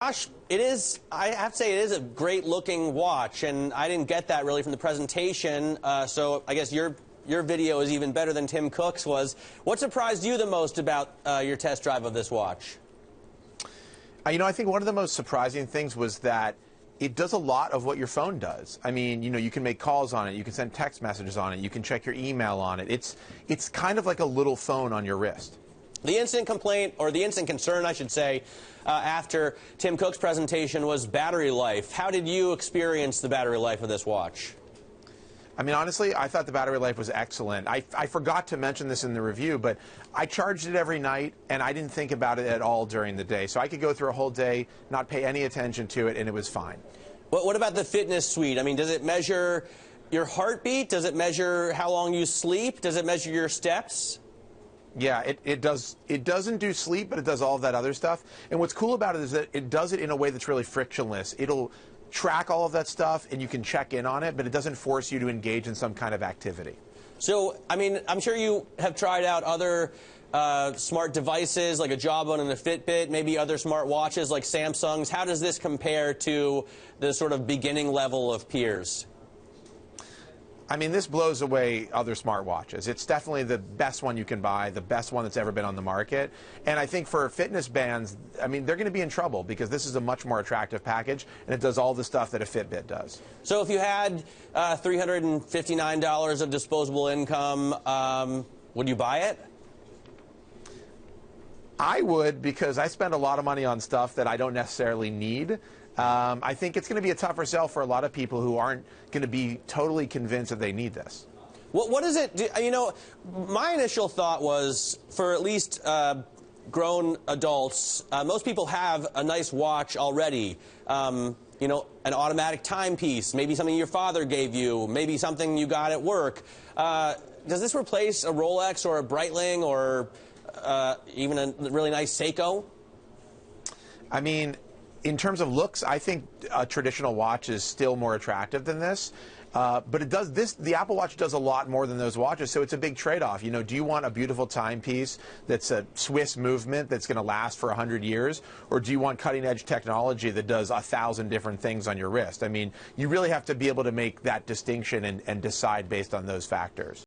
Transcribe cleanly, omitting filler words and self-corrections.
Gosh, it is, I have to say, it is a great-looking watch, and I didn't get that really from the presentation, so I guess your video is even better than Tim Cook's was. What surprised you the most about your test drive of this watch? I think one of the most surprising things was that it does a lot of what your phone does. I mean, you can make calls on it, you can send text messages on it, you can check your email on it. It's kind of like a little phone on your wrist. The instant complaint, or the instant concern, I should say, after Tim Cook's presentation was battery life. How did you experience the battery life of this watch? I mean, honestly, I thought the battery life was excellent. I forgot to mention this in the review, but I charged it every night, and I didn't think about it at all during the day. So I could go through a whole day, not pay any attention to it, and it was fine. What about the fitness suite? I mean, does it measure your heartbeat? Does it measure how long you sleep? Does it measure your steps? Yeah, it does. It doesn't do sleep, but it does all of that other stuff. And what's cool about it is that it does it in a way that's really frictionless. It'll track all of that stuff, and you can check in on it, but it doesn't force you to engage in some kind of activity. So, I mean, I'm sure you have tried out other smart devices, like a Jawbone and a Fitbit, maybe other smart watches like Samsung's. How does this compare to the sort of beginning level of peers? I mean, this blows away other smartwatches. It's definitely the best one you can buy, the best one that's ever been on the market. And I think for fitness bands, I mean, they're going to be in trouble because this is a much more attractive package, and it does all the stuff that a Fitbit does. So if you had $359 of disposable income, would you buy it? I would, because I spend a lot of money on stuff that I don't necessarily need. I think it's going to be a tougher sell for a lot of people who aren't going to be totally convinced that they need this. What does it do? You know, my initial thought was for at least grown adults, most people have a nice watch already. You know, an automatic timepiece, maybe something your father gave you, maybe something you got at work. Does this replace a Rolex or a Breitling or even a really nice Seiko? I mean, in terms of looks, I think a traditional watch is still more attractive than this. But it does this. The Apple Watch does a lot more than those watches, so it's a big trade-off. You know, do you want a beautiful timepiece that's a Swiss movement that's going to last for 100 years, or do you want cutting-edge technology that does 1,000 different things on your wrist? I mean, you really have to be able to make that distinction and decide based on those factors.